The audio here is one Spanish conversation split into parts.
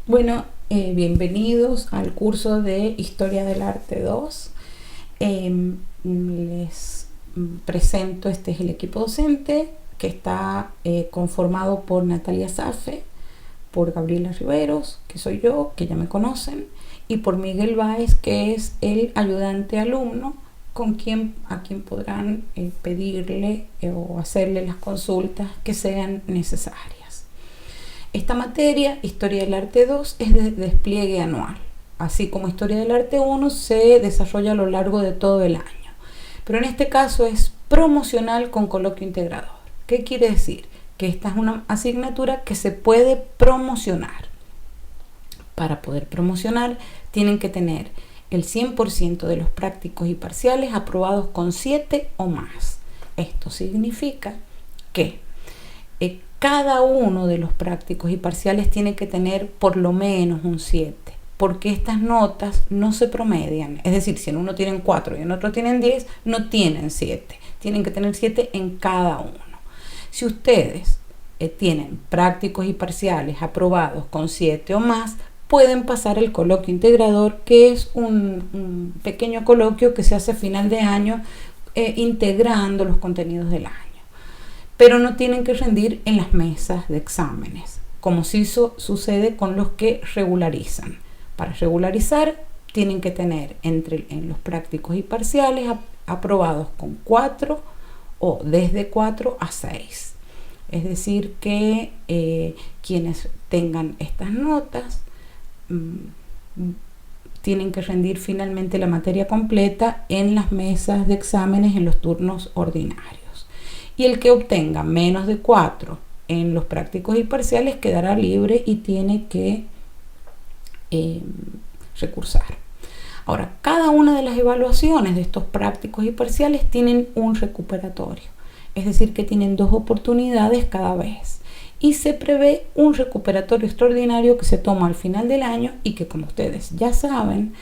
Bueno, bienvenidos al curso de Historia del Arte 2. Les presento, este es el equipo docente que está conformado por Natalia Safe, por Gabriela Riveros, que soy yo, que ya me conocen, y por Miguel Báez, que es el ayudante alumno a quien podrán pedirle o hacerle las consultas que sean necesarias. Esta materia, Historia del Arte 2, es de despliegue anual, así como Historia del Arte 1 se desarrolla a lo largo de todo el año. Pero en este caso es promocional con coloquio integrador. ¿Qué quiere decir? Que esta es una asignatura que se puede promocionar. Para poder promocionar tienen que tener el 100% de los prácticos y parciales aprobados con 7 o más. Esto significa que cada uno de los prácticos y parciales tiene que tener por lo menos un 7, porque estas notas no se promedian. Es decir, si en uno tienen 4 y en otro tienen 10, no tienen 7. Tienen que tener 7 en cada uno. Si ustedes tienen prácticos y parciales aprobados con 7 o más, pueden pasar el coloquio integrador, que es un pequeño coloquio que se hace a final de año integrando los contenidos del año. Pero no tienen que rendir en las mesas de exámenes, como sí sucede con los que regularizan. Para regularizar tienen que tener en los prácticos y parciales aprobados con 4 o desde 4 a 6. Es decir que quienes tengan estas notas tienen que rendir finalmente la materia completa en las mesas de exámenes en los turnos ordinarios. Y el que obtenga menos de 4 en los prácticos y parciales quedará libre y tiene que recursar. Ahora, cada una de las evaluaciones de estos prácticos y parciales tienen un recuperatorio, es decir, que tienen 2 oportunidades cada vez. Y se prevé un recuperatorio extraordinario que se toma al final del año y que, como ustedes ya saben,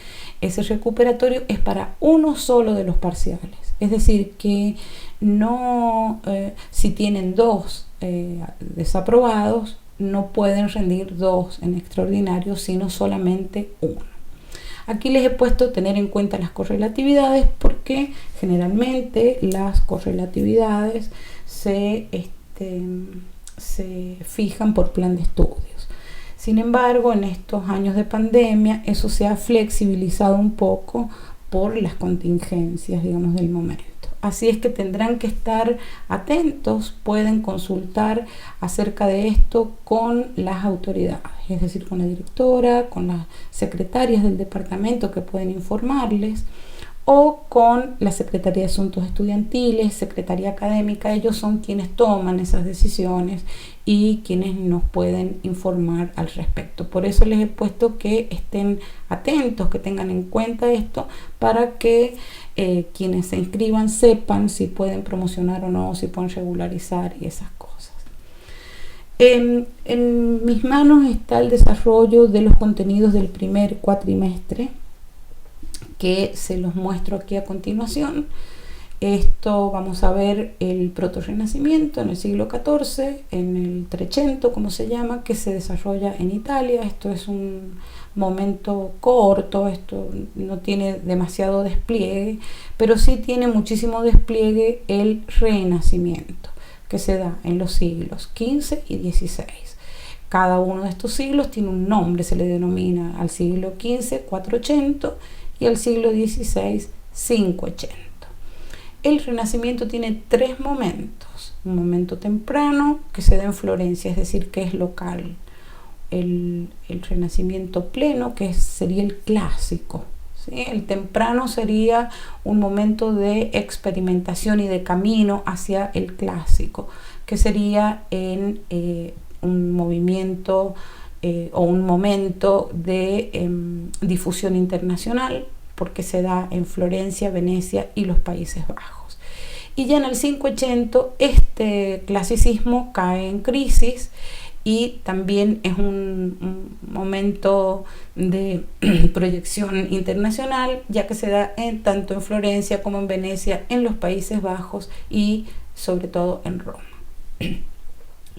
ese recuperatorio es para uno solo de los parciales. Es decir, que no, si tienen 2 desaprobados, no pueden rendir 2 en extraordinario, sino solamente 1. Aquí les he puesto tener en cuenta las correlatividades porque generalmente las correlatividades se fijan por plan de estudios. Sin embargo, en estos años de pandemia eso se ha flexibilizado un poco por las contingencias, digamos, del momento. Así es que tendrán que estar atentos, pueden consultar acerca de esto con las autoridades, es decir, con la directora, con las secretarias del departamento que pueden informarles, o con la Secretaría de Asuntos Estudiantiles, Secretaría Académica. Ellos son quienes toman esas decisiones y quienes nos pueden informar al respecto. Por eso les he puesto que estén atentos, que tengan en cuenta esto, para que quienes se inscriban sepan si pueden promocionar o no, si pueden regularizar y esas cosas. En mis manos está el desarrollo de los contenidos del primer cuatrimestre, que se los muestro aquí a continuación. Esto vamos a ver el protorrenacimiento en el siglo XIV, en el Trecento, como se llama, que se desarrolla en Italia. Esto es un momento corto, esto no tiene demasiado despliegue, pero sí tiene muchísimo despliegue el Renacimiento, que se da en los siglos XV y XVI. Cada uno de estos siglos tiene un nombre, se le denomina al siglo XV 480 y al siglo XVI 580. El Renacimiento tiene 3 momentos: un momento temprano que se da en Florencia, es decir, que es local; el Renacimiento pleno, que sería el clásico, ¿sí? El temprano sería un momento de experimentación y de camino hacia el clásico, que sería en un movimiento o un momento de difusión internacional, porque se da en Florencia, Venecia y los Países Bajos. Y ya en el 580 este clasicismo cae en crisis y también es un momento de proyección internacional, ya que se da tanto en Florencia como en Venecia, en los Países Bajos y sobre todo en Roma.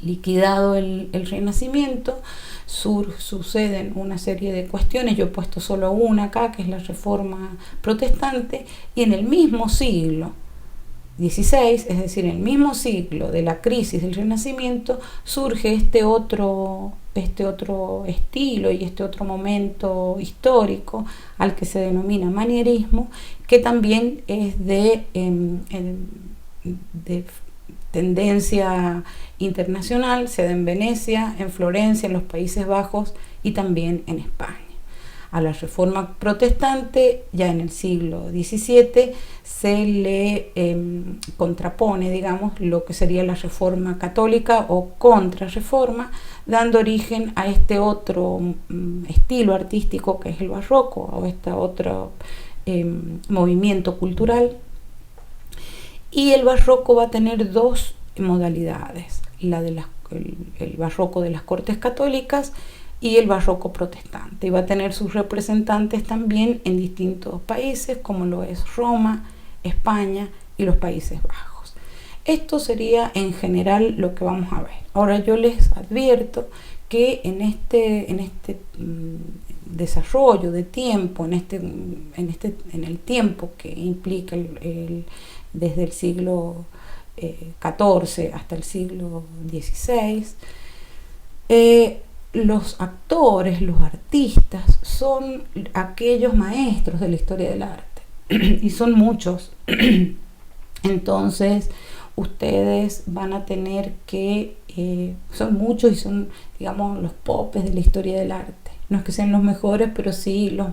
Liquidado el Renacimiento, suceden una serie de cuestiones. Yo he puesto solo una acá, que es la Reforma Protestante, y en el mismo siglo XVI, es decir, en el mismo siglo de la crisis del Renacimiento, surge este otro estilo y este otro momento histórico al que se denomina manierismo, que también es de tendencia internacional. Se da en Venecia, en Florencia, en los Países Bajos y también en España. A la Reforma Protestante, ya en el siglo XVII, se le contrapone, digamos, lo que sería la Reforma Católica o Contrarreforma, dando origen a este otro estilo artístico que es el barroco, o este otro movimiento cultural. Y el barroco va a tener dos modalidades, el barroco de las Cortes Católicas y el barroco protestante, y va a tener sus representantes también en distintos países, como lo es Roma, España y los Países Bajos. Esto sería en general lo que vamos a ver. Ahora yo les advierto que en este desarrollo de tiempo, en el tiempo que implica desde el siglo XIV hasta el siglo XVI, los actores, los artistas, son aquellos maestros de la historia del arte, y son muchos. Entonces ustedes van a tener que, son muchos y son, digamos, los popes de la historia del arte. No es que sean los mejores, pero sí los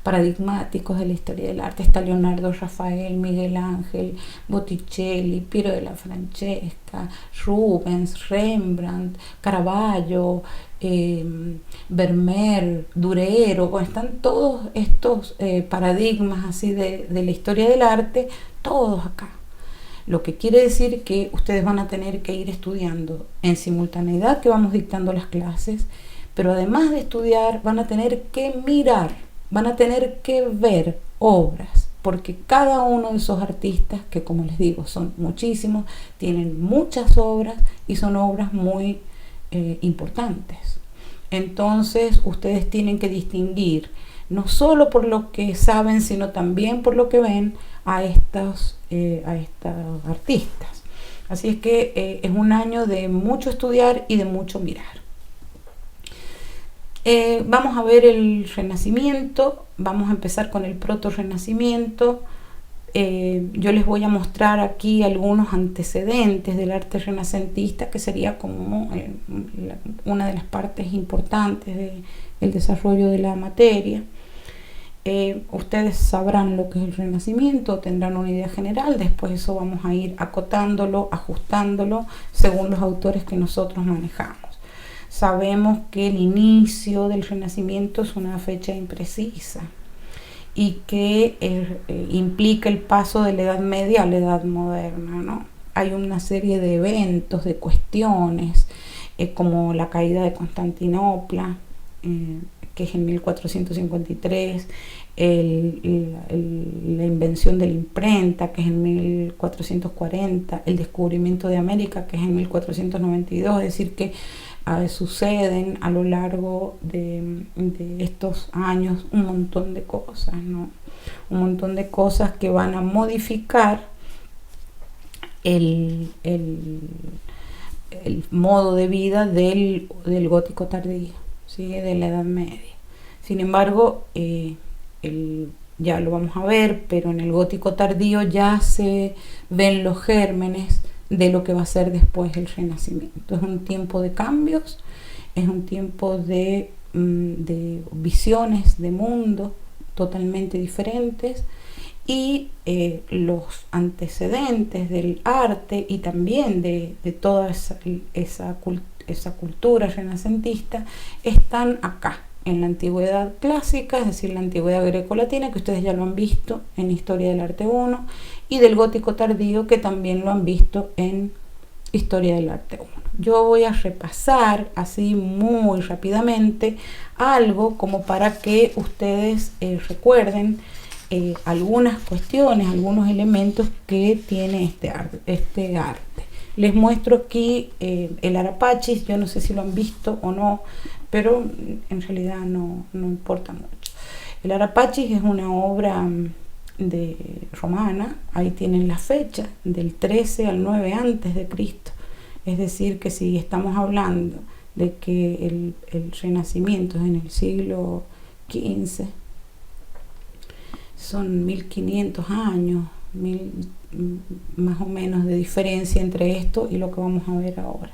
paradigmáticos de la historia del arte. Está Leonardo, Rafael, Miguel Ángel, Botticelli, Piero della Francesca, Rubens, Rembrandt, Caravaggio, Vermeer, Durero. Bueno, están todos estos paradigmas así de la historia del arte, todos acá. Lo que quiere decir que ustedes van a tener que ir estudiando en simultaneidad que vamos dictando las clases, pero además de estudiar van a tener que mirar, van a tener que ver obras, porque cada uno de esos artistas, que como les digo son muchísimos, tienen muchas obras y son obras muy importantes. Entonces ustedes tienen que distinguir, no solo por lo que saben, sino también por lo que ven a estas artistas. Así es que es un año de mucho estudiar y de mucho mirar. Vamos a ver el Renacimiento. Vamos a empezar con el Proto-Renacimiento. Yo les voy a mostrar aquí algunos antecedentes del arte renacentista, que sería como una de las partes importantes del desarrollo de la materia. Ustedes sabrán lo que es el Renacimiento, tendrán una idea general. Después eso vamos a ir acotándolo, ajustándolo según los autores que nosotros manejamos. Sabemos que el inicio del Renacimiento es una fecha imprecisa y que implica el paso de la Edad Media a la Edad Moderna, ¿no? Hay una serie de eventos, de cuestiones, como la caída de Constantinopla, que es en 1453, la invención de la imprenta, que es en 1440, el descubrimiento de América, que es en 1492, es decir, que suceden a lo largo de estos años un montón de cosas, ¿no? Un montón de cosas que van a modificar el modo de vida del gótico tardío, ¿sí? De la Edad Media. Sin embargo, ya lo vamos a ver, pero en el gótico tardío ya se ven los gérmenes de lo que va a ser después el Renacimiento. Es un tiempo de cambios, es un tiempo de visiones de mundo totalmente diferentes, y los antecedentes del arte y también de toda esa cultura renacentista están acá, en la antigüedad clásica, es decir, la antigüedad greco-latina, que ustedes ya lo han visto en Historia del Arte 1, y del gótico tardío, que también lo han visto en Historia del Arte 1. Yo voy a repasar así muy rápidamente algo como para que ustedes recuerden algunas cuestiones, algunos elementos que tiene este arte. Les muestro aquí el Arapachis. Yo no sé si lo han visto o no, pero en realidad no importa mucho. El Arapachis es una obra de romana. Ahí tienen la fecha, del 13 al 9 antes de Cristo. Es decir, que si estamos hablando de que el Renacimiento es en el siglo XV, son 1500 años, más o menos, de diferencia entre esto y lo que vamos a ver ahora.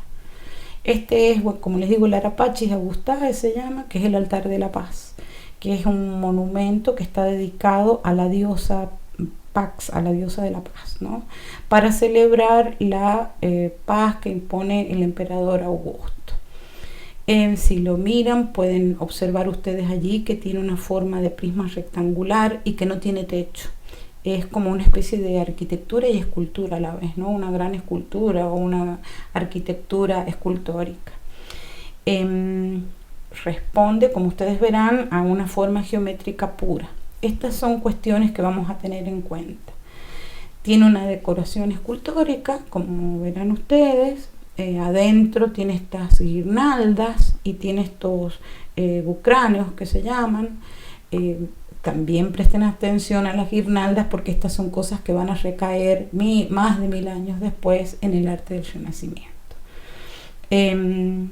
Este es, como les digo, el Arapachis Augustae se llama, que es el altar de la paz, que es un monumento que está dedicado a la diosa Pax, a la diosa de la paz, ¿no? Para celebrar la paz que impone el emperador Augusto. Si lo miran, pueden observar ustedes allí que tiene una forma de prisma rectangular y que no tiene techo. Es como una especie de arquitectura y escultura a la vez, ¿no? Una gran escultura o una arquitectura escultórica. Responde, como ustedes verán, a una forma geométrica pura. Estas son cuestiones que vamos a tener en cuenta. Tiene una decoración escultórica, como verán ustedes. Adentro tiene estas guirnaldas y tiene estos bucráneos que se llaman. También presten atención a las guirnaldas, porque estas son cosas que van a recaer más de 1000 años después en el arte del Renacimiento. En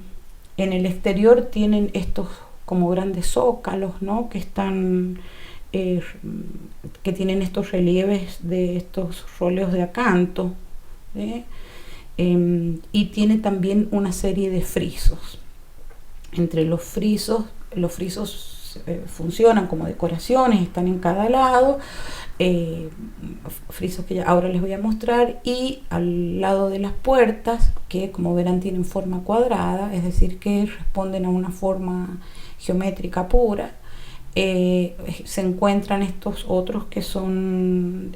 el exterior tienen estos como grandes zócalos, ¿no? Que están que tienen estos relieves de estos róleos de acanto, y tiene también una serie de frisos. Entre los frisos funcionan como decoraciones, están en cada lado, frisos que ahora les voy a mostrar, y al lado de las puertas, que como verán tienen forma cuadrada, es decir que responden a una forma geométrica pura. Se encuentran estos otros que son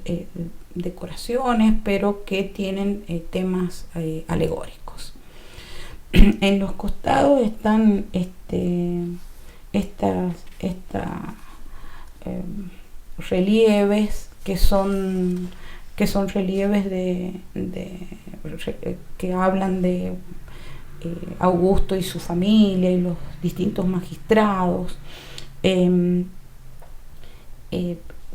decoraciones, pero que tienen temas alegóricos. En los costados están relieves que son relieves que hablan de Augusto y su familia y los distintos magistrados.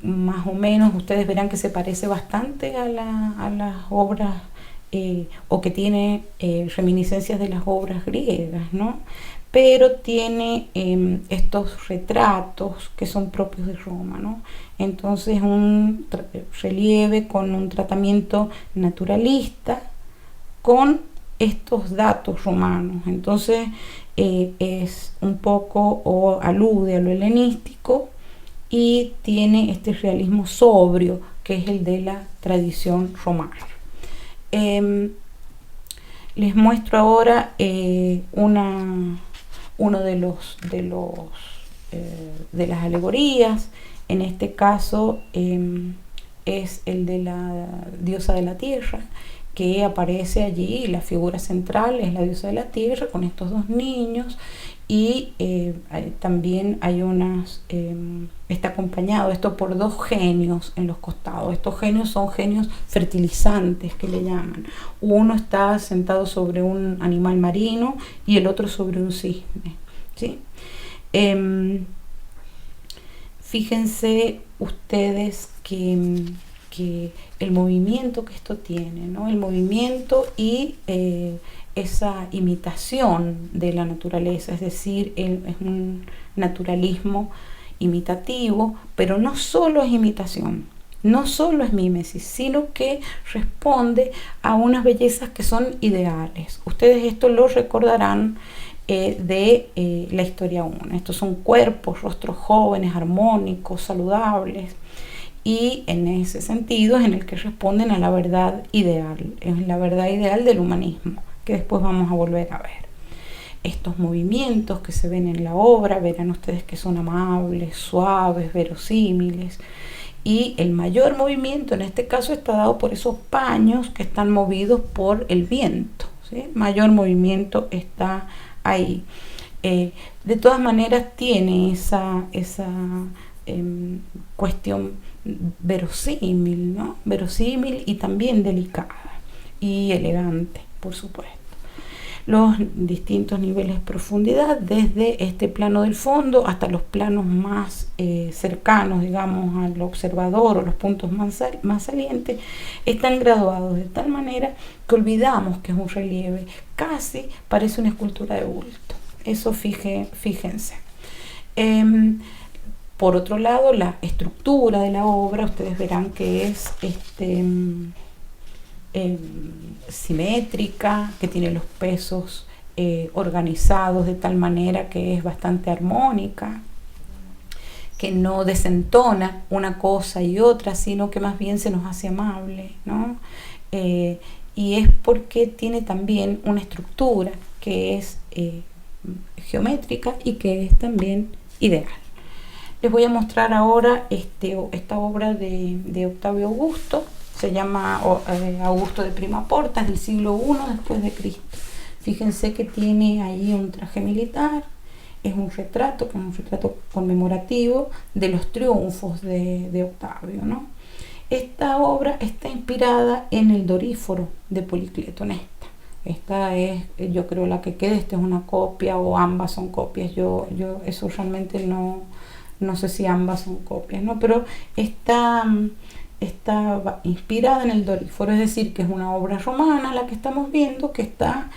Más o menos ustedes verán que se parece bastante a las obras o que tiene reminiscencias de las obras griegas, ¿no? Pero tiene estos retratos que son propios de Roma, ¿no? Entonces un relieve con un tratamiento naturalista con estos datos romanos. Entonces es un poco, o alude a lo helenístico, y tiene este realismo sobrio que es el de la tradición romana. Les muestro ahora uno de las alegorías. En este caso es el de la diosa de la tierra, que aparece allí. La figura central es la diosa de la tierra con estos dos niños, y también hay está acompañado esto por dos genios en los costados. Estos genios son genios fertilizantes, que le llaman. Uno está sentado sobre un animal marino y el otro sobre un cisne, ¿sí? Fíjense ustedes que el movimiento que esto tiene, ¿no? El movimiento y esa imitación de la naturaleza, es decir, es un naturalismo imitativo, pero no solo es imitación, no solo es mímesis, sino que responde a unas bellezas que son ideales. Ustedes esto lo recordarán de la historia 1. Estos son cuerpos, rostros jóvenes, armónicos, saludables, y en ese sentido es en el que responden a la verdad ideal, es la verdad ideal del humanismo, que después vamos a volver a ver. Estos movimientos que se ven en la obra, verán ustedes que son amables, suaves, verosímiles, y el mayor movimiento en este caso está dado por esos paños que están movidos por el viento, ¿sí? Mayor movimiento está ahí. De todas maneras tiene esa cuestión verosímil, ¿no? Verosímil y también delicada y elegante. por supuesto. Los distintos niveles de profundidad, desde este plano del fondo hasta los planos más cercanos, digamos, al observador o los puntos más salientes, están graduados de tal manera que olvidamos que es un relieve, casi parece una escultura de bulto. Eso fíjense. Por otro lado, la estructura de la obra, ustedes verán que es simétrica, que tiene los pesos organizados de tal manera que es bastante armónica, que no desentona una cosa y otra, sino que más bien se nos hace amable, ¿no? Y es porque tiene también una estructura que es geométrica y que es también ideal. Les voy a mostrar ahora esta obra de Octavio Augusto. Se llama Augusto de Prima Porta, es del siglo I después de Cristo. Fíjense que tiene ahí un traje militar, es un retrato conmemorativo de los triunfos de Octavio, ¿no? Esta obra está inspirada en el Doríforo de Policleto. Esta es, yo creo, la que queda. Esta es una copia o ambas son copias. Yo eso realmente no sé si ambas son copias, ¿no? Pero está inspirada en el Doríforo, es decir, que es una obra romana la que estamos viendo, que está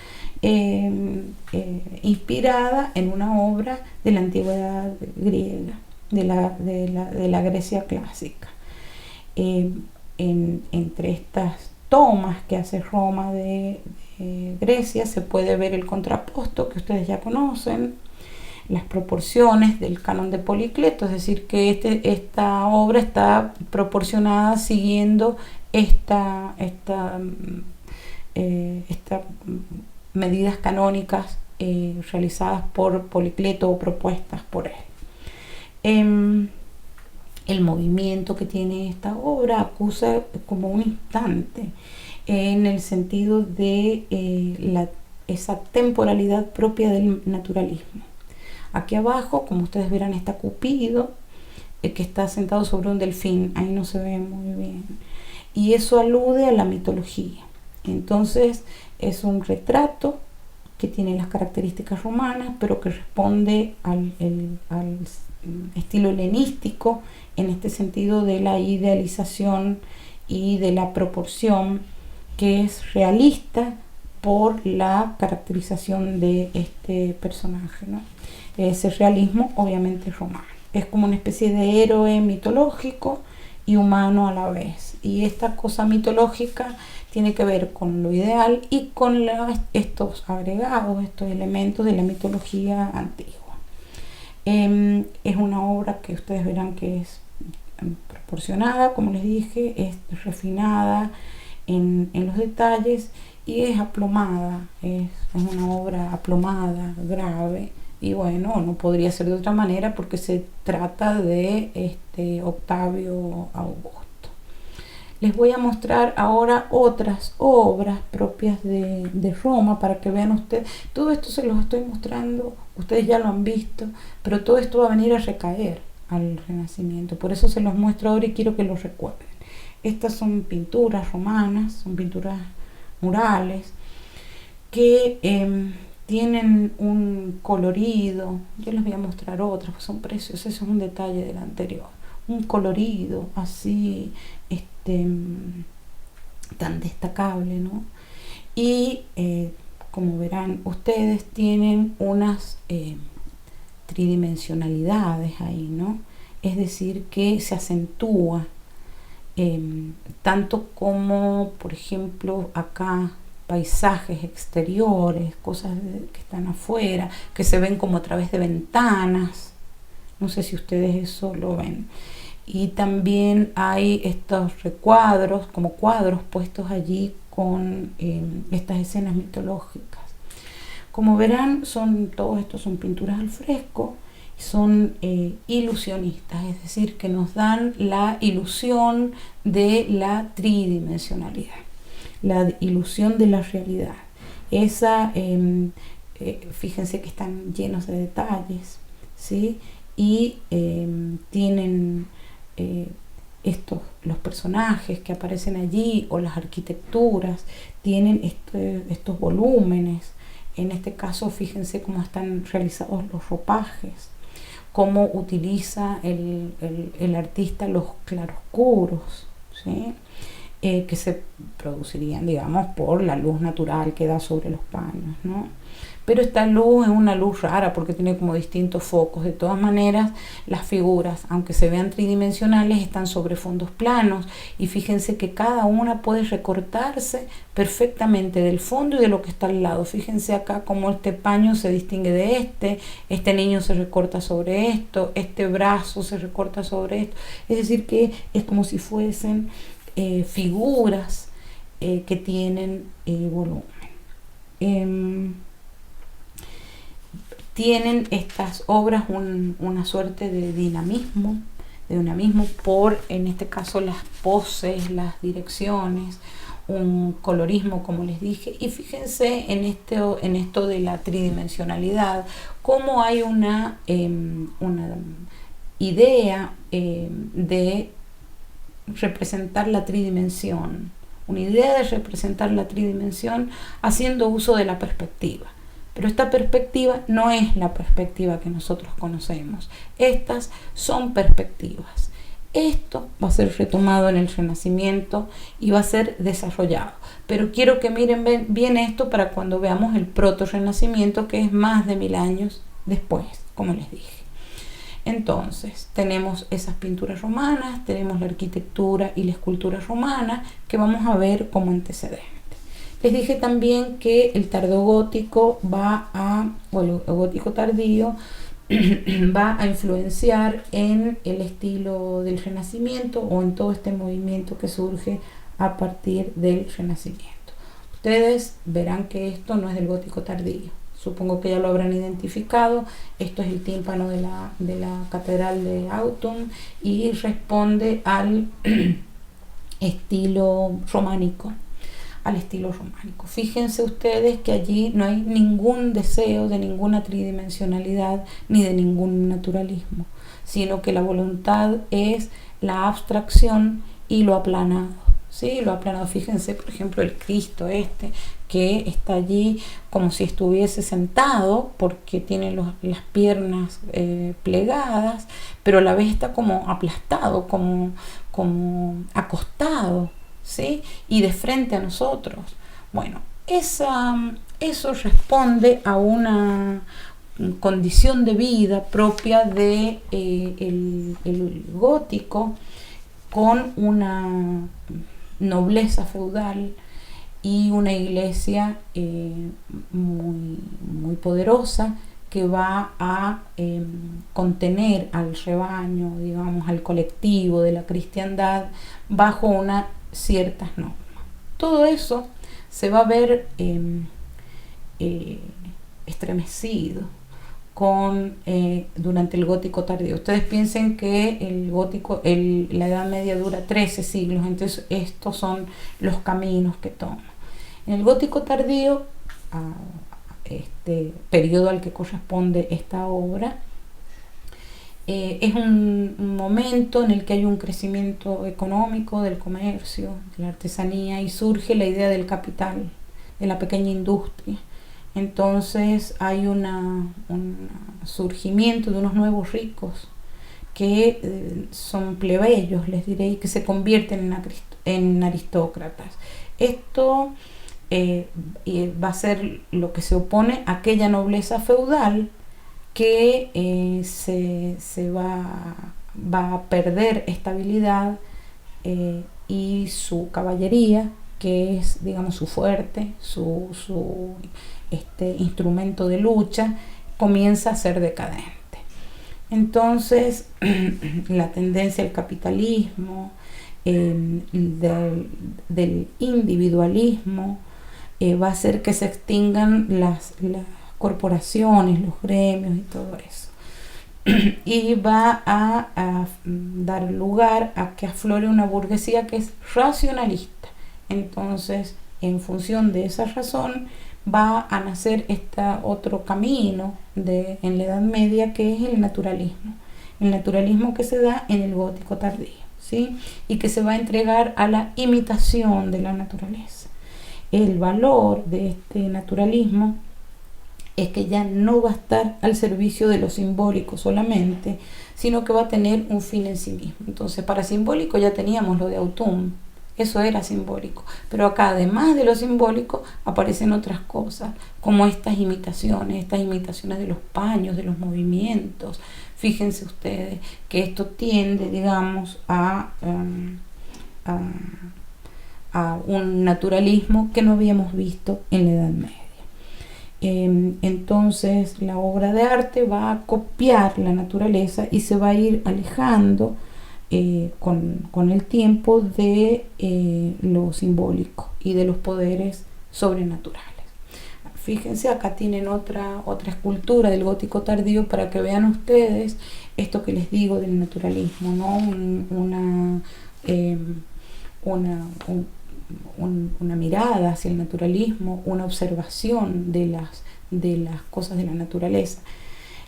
inspirada en una obra de la antigüedad griega, de la Grecia clásica. Entre estas tomas que hace Roma de Grecia se puede ver el contraposto que ustedes ya conocen, las proporciones del canon de Policleto, es decir, que esta obra está proporcionada siguiendo estas medidas canónicas realizadas por Policleto o propuestas por él. El movimiento que tiene esta obra acusa como un instante, en el sentido de esa temporalidad propia del naturalismo. Aquí abajo, como ustedes verán, está Cupido, que está sentado sobre un delfín. Ahí no se ve muy bien. Y eso alude a la mitología. Entonces, es un retrato que tiene las características romanas, pero que responde al estilo helenístico, en este sentido de la idealización y de la proporción, que es realista por la caracterización de este personaje, ¿no? Ese realismo obviamente romano. Es como una especie de héroe mitológico y humano a la vez. Y esta cosa mitológica tiene que ver con lo ideal y con estos agregados, estos elementos de la mitología antigua. Es una obra que ustedes verán que es proporcionada, como les dije, es refinada en los detalles y es aplomada, es una obra aplomada, grave, y bueno, no podría ser de otra manera porque se trata de Octavio Augusto. Les voy a mostrar ahora otras obras propias de Roma para que vean ustedes. Todo esto se los estoy mostrando, ustedes ya lo han visto, pero todo esto va a venir a recaer al Renacimiento. Por eso se los muestro ahora y quiero que lo recuerden. Estas son pinturas romanas, son pinturas murales que tienen un colorido. Yo les voy a mostrar otras, pues son preciosas. Eso es un detalle del anterior. Un colorido así tan destacable, ¿no? Y como verán ustedes, tienen unas tridimensionalidades ahí, ¿no? Es decir, que se acentúa tanto como, por ejemplo, acá paisajes exteriores, cosas que están afuera, que se ven como a través de ventanas. No sé si ustedes eso lo ven. Y también hay estos recuadros, como cuadros puestos allí con estas escenas mitológicas. Como verán, todos estos son pinturas al fresco, son ilusionistas, es decir, que nos dan la ilusión de la tridimensionalidad, la ilusión de la realidad. Fíjense que están llenos de detalles, ¿sí? Y tienen los personajes que aparecen allí o las arquitecturas tienen estos volúmenes. En este caso, fíjense cómo están realizados los ropajes, cómo utiliza el artista los claroscuros, ¿sí? Que se producirían, digamos, por la luz natural que da sobre los paños, ¿no? Pero esta luz es una luz rara porque tiene como distintos focos. De todas maneras, las figuras, aunque se vean tridimensionales, están sobre fondos planos, y fíjense que cada una puede recortarse perfectamente del fondo y de lo que está al lado. Fíjense acá cómo este paño se distingue de este niño se recorta sobre esto, este brazo se recorta sobre esto. Es decir, que es como si fuesen figuras que tienen volumen. Tienen estas obras una suerte de dinamismo, por, en este caso, las poses, las direcciones, un colorismo, como les dije. Y fíjense en esto de la tridimensionalidad, cómo hay una idea de representar la tridimensión, haciendo uso de la perspectiva. Pero esta perspectiva no es la perspectiva que nosotros conocemos. Estas son perspectivas. Esto va a ser retomado en el Renacimiento y va a ser desarrollado. Pero quiero que miren bien esto para cuando veamos el proto-Renacimiento, que es más de 1000 años después, como les dije. Entonces, tenemos esas pinturas romanas, tenemos la arquitectura y la escultura romana, que vamos a ver como antecedentes. Les dije también que el tardogótico o el gótico tardío va a influenciar en el estilo del Renacimiento, o en todo este movimiento que surge a partir del Renacimiento. Ustedes verán que esto no es del gótico tardío. Supongo que ya lo habrán identificado. Esto es el tímpano de la catedral de Autun y responde al estilo románico. Fíjense ustedes que allí no hay ningún deseo de ninguna tridimensionalidad ni de ningún naturalismo, sino que la voluntad es la abstracción y lo aplanado. Sí, lo aplanado. Fíjense, por ejemplo, el Cristo que está allí como si estuviese sentado, porque tiene las piernas plegadas, pero a la vez está como aplastado, como acostado, ¿sí? Y de frente a nosotros. Bueno, eso responde a una condición de vida propia de el gótico, con una nobleza feudal y una iglesia muy poderosa, que va a contener al rebaño, digamos, al colectivo de la cristiandad bajo unas ciertas normas. Todo eso se va a ver estremecido durante el gótico tardío. Ustedes piensen que la Edad Media dura 13 siglos, entonces estos son los caminos que toma. En el gótico tardío, este periodo al que corresponde esta obra, es un momento en el que hay un crecimiento económico del comercio, de la artesanía, y surge la idea del capital, de la pequeña industria. Entonces hay un surgimiento de unos nuevos ricos que son plebeyos, les diré, y que se convierten en aristócratas. Esto va a ser lo que se opone a aquella nobleza feudal que se va a perder estabilidad, y su caballería, que es, digamos, su fuerte, su instrumento de lucha, comienza a ser decadente. Entonces, la tendencia al capitalismo, del individualismo, va a hacer que se extingan las corporaciones, los gremios y todo eso. Y va a dar lugar a que aflore una burguesía que es racionalista. Entonces, en función de esa razón, va a nacer otro camino en la Edad Media, que es el naturalismo que se da en el gótico tardío. ¿sí? Y que se va a entregar a la imitación de la naturaleza. El valor de este naturalismo es que ya no va a estar al servicio de lo simbólico solamente, sino que va a tener un fin en sí mismo. Entonces, para simbólico ya teníamos lo de Autumn, eso era simbólico, pero acá además de lo simbólico aparecen otras cosas, como estas imitaciones de los paños, de los movimientos. Fíjense ustedes que esto tiende, digamos, a un naturalismo que no habíamos visto en la Edad Media. Entonces la obra de arte va a copiar la naturaleza y se va a ir alejando con el tiempo de lo simbólico y de los poderes sobrenaturales. Fíjense, acá tienen otra escultura del gótico tardío para que vean ustedes esto que les digo del naturalismo, ¿no? Una mirada hacia el naturalismo, una observación de las cosas de la naturaleza.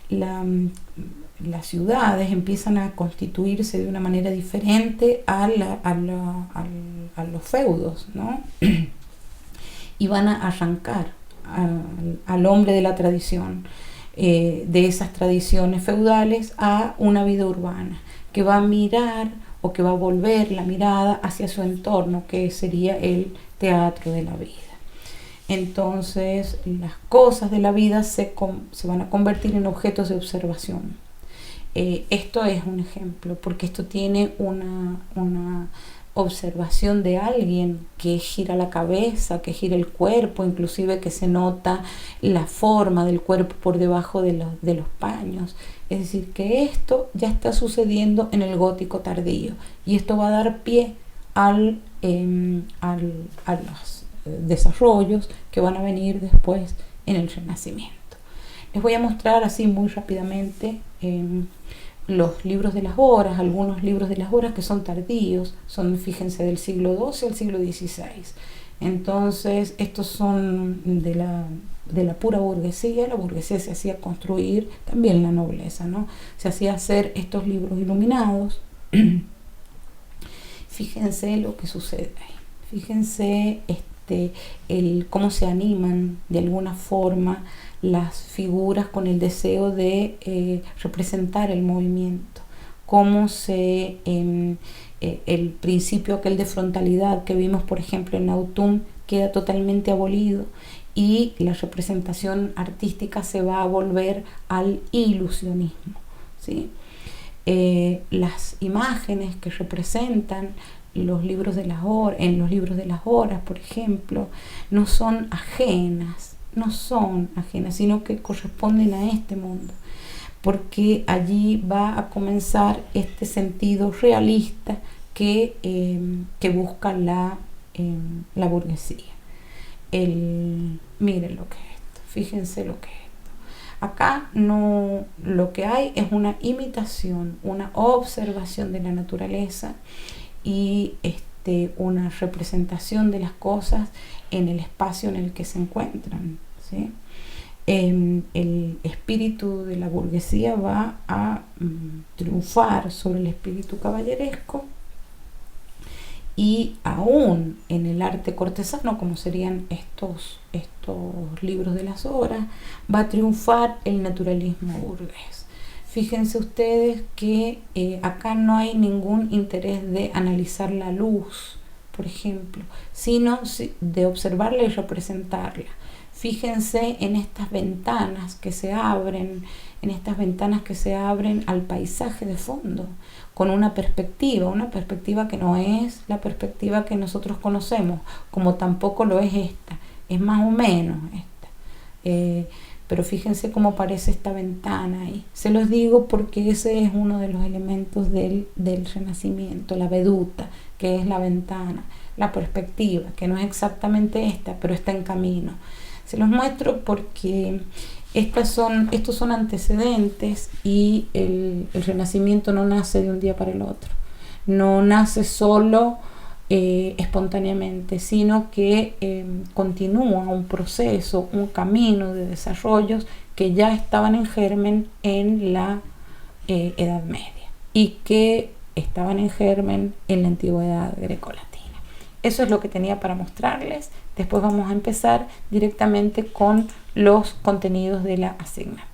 Las ciudades empiezan a constituirse de una manera diferente a los feudos, ¿no? Y van a arrancar al hombre de la tradición, de esas tradiciones feudales, a una vida urbana que va a mirar o que va a volver la mirada hacia su entorno, que sería el teatro de la vida. Entonces las cosas de la vida se van a convertir en objetos de observación. Esto es un ejemplo, porque esto tiene una observación de alguien que gira la cabeza, que gira el cuerpo, inclusive que se nota la forma del cuerpo por debajo de los paños. Es decir, que esto ya está sucediendo en el gótico tardío, y esto va a dar pie a los desarrollos que van a venir después en el Renacimiento. Les voy a mostrar así muy rápidamente los libros de las horas, algunos libros de las horas que son tardíos, son, fíjense, del siglo XII al siglo XVI. Entonces, estos son de la pura burguesía. La burguesía se hacía construir, también la nobleza, ¿no? Se hacía hacer estos libros iluminados. Fíjense lo que sucede ahí. Fíjense cómo se animan de alguna forma las figuras con el deseo de representar el movimiento, cómo el principio aquel de frontalidad que vimos por ejemplo en Autumn queda totalmente abolido, y la representación artística se va a volver al ilusionismo, ¿sí? Las imágenes que representan en los libros de las horas, por ejemplo, no son ajenas, sino que corresponden a este mundo, porque allí va a comenzar este sentido realista que busca la burguesía. Miren lo que es esto, fíjense lo que es esto. Acá no, lo que hay es una imitación, una observación de la naturaleza y una representación de las cosas en el espacio en el que se encuentran, ¿sí? El espíritu de la burguesía va a triunfar sobre el espíritu caballeresco, y aún en el arte cortesano, como serían estos libros de las horas, va a triunfar el naturalismo burgués. Fíjense ustedes que acá no hay ningún interés de analizar la luz, por ejemplo, sino de observarla y representarla. Fíjense en estas ventanas que se abren, al paisaje de fondo, con una perspectiva que no es la perspectiva que nosotros conocemos, como tampoco lo es esta, es más o menos esta. Pero fíjense cómo aparece esta ventana ahí. Se los digo porque ese es uno de los elementos del Renacimiento, la veduta, que es la ventana, la perspectiva, que no es exactamente esta, pero está en camino. Se los muestro porque estos son antecedentes, y el Renacimiento no nace de un día para el otro, no nace solo espontáneamente, sino que continúa un proceso, un camino de desarrollos que ya estaban en germen en la Edad Media, y que estaban en germen en la antigüedad grecolatina. Eso es lo que tenía para mostrarles. Después vamos a empezar directamente con los contenidos de la asignatura.